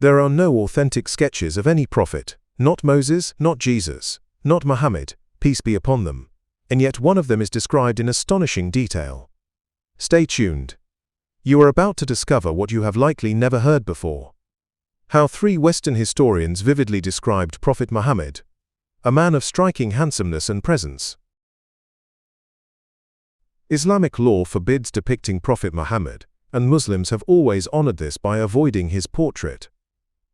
There are no authentic sketches of any prophet, not Moses, not Jesus, not Muhammad, peace be upon them, and yet one of them is described in astonishing detail. Stay tuned. You are about to discover what you have likely never heard before. How 3 Western historians vividly described Prophet Muhammad, a man of striking handsomeness and presence. Islamic law forbids depicting Prophet Muhammad, and Muslims have always honored this by avoiding his portrait.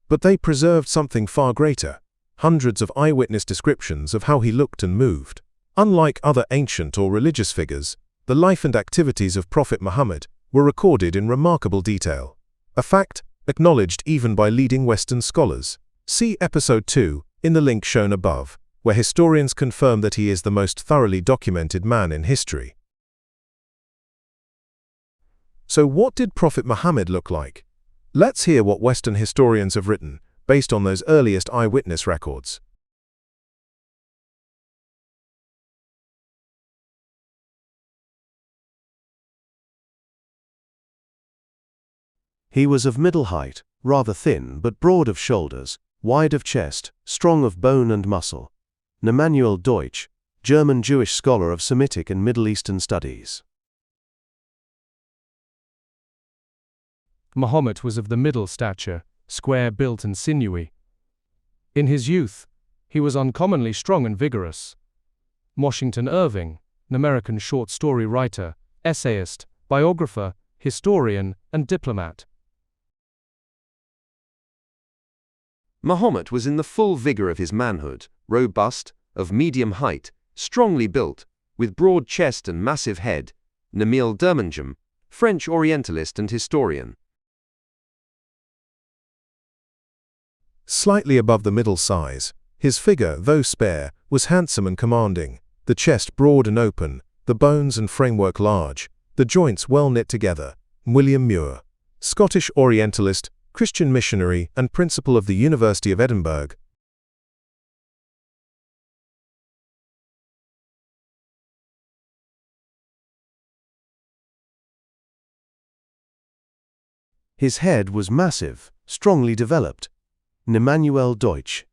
But they preserved something far greater, hundreds of eyewitness descriptions of how he looked and moved. Unlike other ancient or religious figures, the life and activities of Prophet Muhammad were recorded in remarkable detail, a fact acknowledged even by leading Western scholars. See Episode 2 in the link shown above, where historians confirm that he is the most thoroughly documented man in history. So what did Prophet Muhammad look like? Let's hear what Western historians have written, based on those earliest eyewitness records. He was of middle height, rather thin but broad of shoulders, wide of chest, strong of bone and muscle. Emanuel Deutsch, German Jewish scholar of Semitic and Middle Eastern studies. Muhammad was of the middle stature, square-built and sinewy. In his youth, he was uncommonly strong and vigorous. Washington Irving, an American short story writer, essayist, biographer, historian, and diplomat. Muhammad was in the full vigor of his manhood, robust, of medium height, strongly built, with broad chest and massive head. Emanuel Deutsch, French Orientalist and historian. Slightly above the middle size, his figure, though spare, was handsome and commanding, the chest broad and open, the bones and framework large, the joints well knit together. William Muir, Scottish Orientalist, Christian missionary, and principal of the University of Edinburgh. His head was massive, strongly developed. Emanuel Deutsch.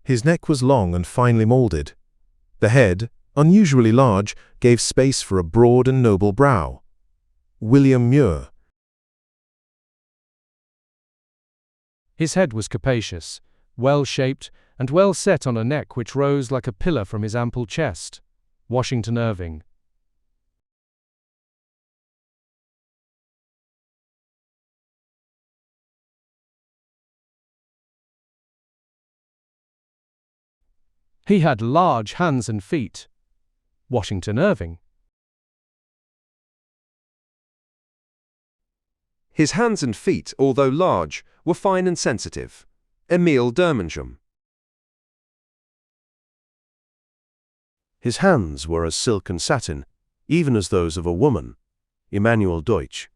His neck was long and finely molded. The head, unusually large, gave space for a broad and noble brow. William Muir. His head was capacious, well-shaped, and well set on a neck which rose like a pillar from his ample chest. Washington Irving. He had large hands and feet. Washington Irving. His hands and feet, although large, were fine and sensitive. Emanuel Deutsch. His hands were as silk and satin, even as those of a woman. Emanuel Deutsch.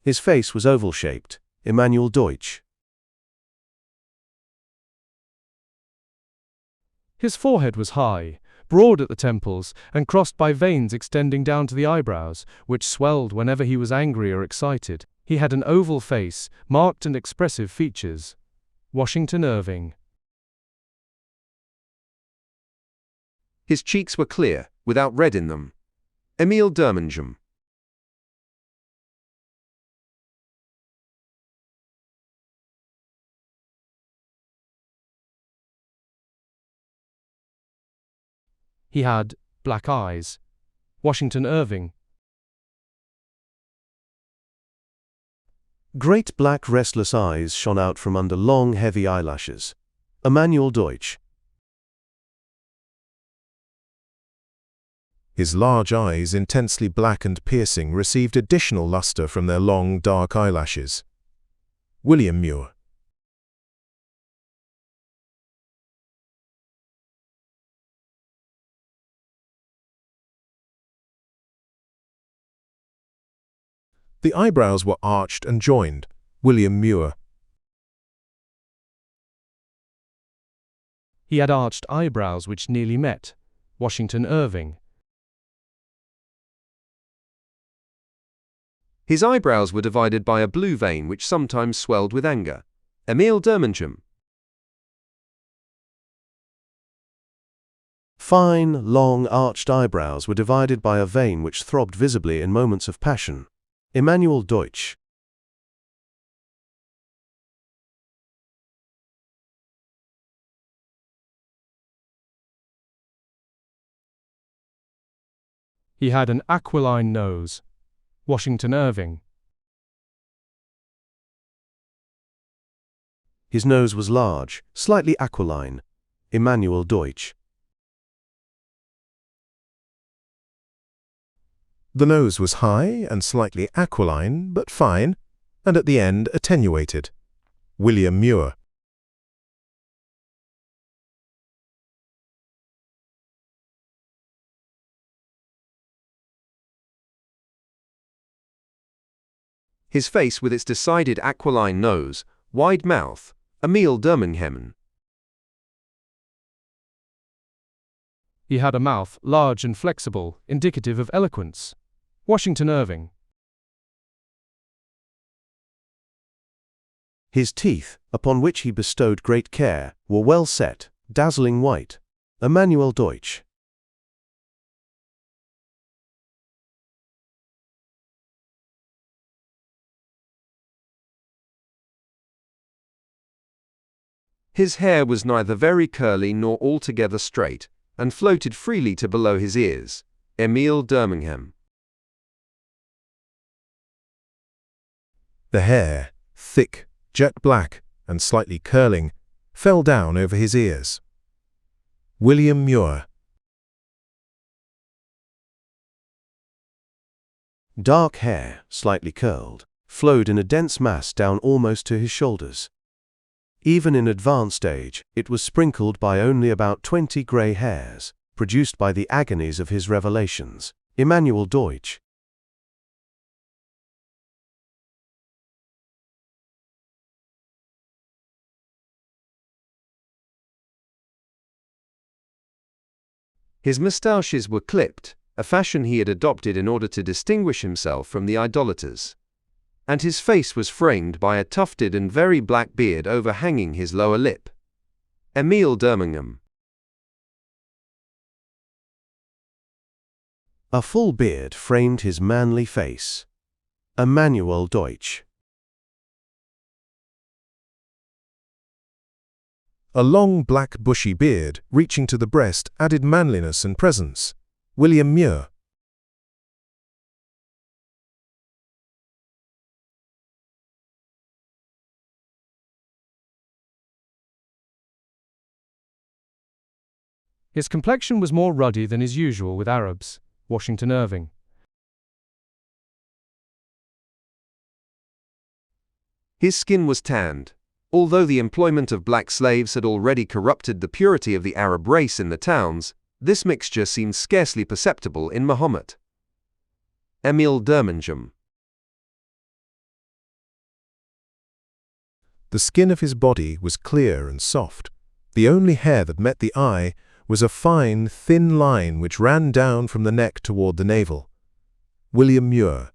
His face was oval-shaped. Emanuel Deutsch. His forehead was high, broad at the temples, and crossed by veins extending down to the eyebrows, which swelled whenever he was angry or excited. He had an oval face, marked and expressive features. Washington Irving. His cheeks were clear, without red in them. Emanuel Deutsch. He had black eyes. Washington Irving. Great black restless eyes shone out from under long heavy eyelashes. Emanuel Deutsch. His large eyes, intensely black and piercing, received additional luster from their long, dark eyelashes. William Muir. The eyebrows were arched and joined. William Muir. He had arched eyebrows which nearly met. Washington Irving. His eyebrows were divided by a blue vein which sometimes swelled with anger. Emanuel Deutsch. Fine, long, arched eyebrows were divided by a vein which throbbed visibly in moments of passion. Emanuel Deutsch. He had an aquiline nose. Washington Irving. His nose was large, slightly aquiline. Emanuel Deutsch. The nose was high and slightly aquiline, but fine, and at the end attenuated. William Muir. His face with its decided aquiline nose, wide mouth. Emanuel Deutsch. He had a mouth large and flexible, indicative of eloquence. Washington Irving. His teeth, upon which he bestowed great care, were well set, dazzling white. Emanuel Deutsch. His hair was neither very curly nor altogether straight, and floated freely to below his ears. Emanuel Deutsch. The hair, thick, jet black, and slightly curling, fell down over his ears. William Muir. Dark hair, slightly curled, flowed in a dense mass down almost to his shoulders. Even in advanced age, it was sprinkled by only about 20 grey hairs, produced by the agonies of his revelations. Emanuel Deutsch. His moustaches were clipped, a fashion he had adopted in order to distinguish himself from the idolaters. And his face was framed by a tufted and very black beard overhanging his lower lip. Emanuel Deutsch. A full beard framed his manly face. Emanuel Deutsch. A long black bushy beard, reaching to the breast, added manliness and presence. William Muir. His complexion was more ruddy than is usual with Arabs. Washington Irving. His skin was tanned. Although the employment of black slaves had already corrupted the purity of the Arab race in the towns, this mixture seemed scarcely perceptible in Muhammad. Emanuel Deutsch. The skin of his body was clear and soft. The only hair that met the eye was a fine, thin line which ran down from the neck toward the navel. William Muir.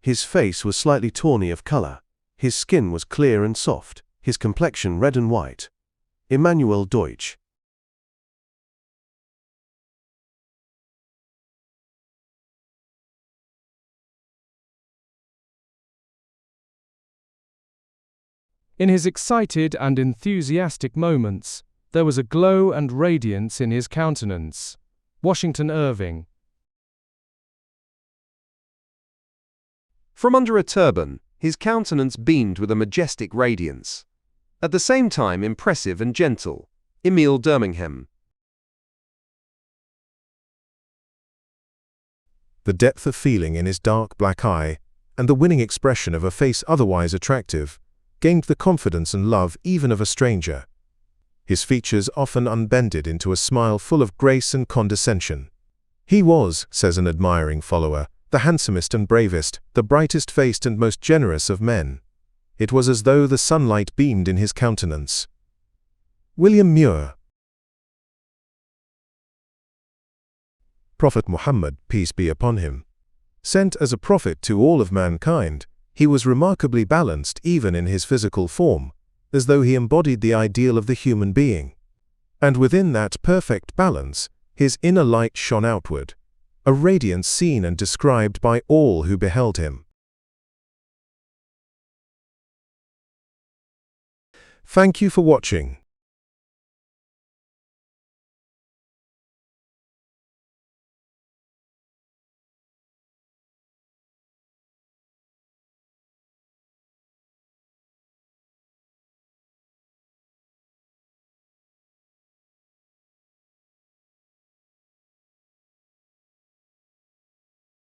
His face was slightly tawny of color. His skin was clear and soft, his complexion red and white. Emanuel Deutsch. In his excited and enthusiastic moments, there was a glow and radiance in his countenance. Washington Irving. From under a turban, his countenance beamed with a majestic radiance. At the same time impressive and gentle. Emanuel Deutsch. The depth of feeling in his dark black eye, and the winning expression of a face otherwise attractive, gained the confidence and love even of a stranger. His features often unbended into a smile full of grace and condescension. He was, says an admiring follower, the handsomest and bravest, the brightest-faced and most generous of men. It was as though the sunlight beamed in his countenance. William Muir. Prophet Muhammad, peace be upon him, sent as a prophet to all of mankind, he was remarkably balanced even in his physical form, as though he embodied the ideal of the human being. And within that perfect balance, his inner light shone outward, a radiance seen and described by all who beheld him. Thank you for watching.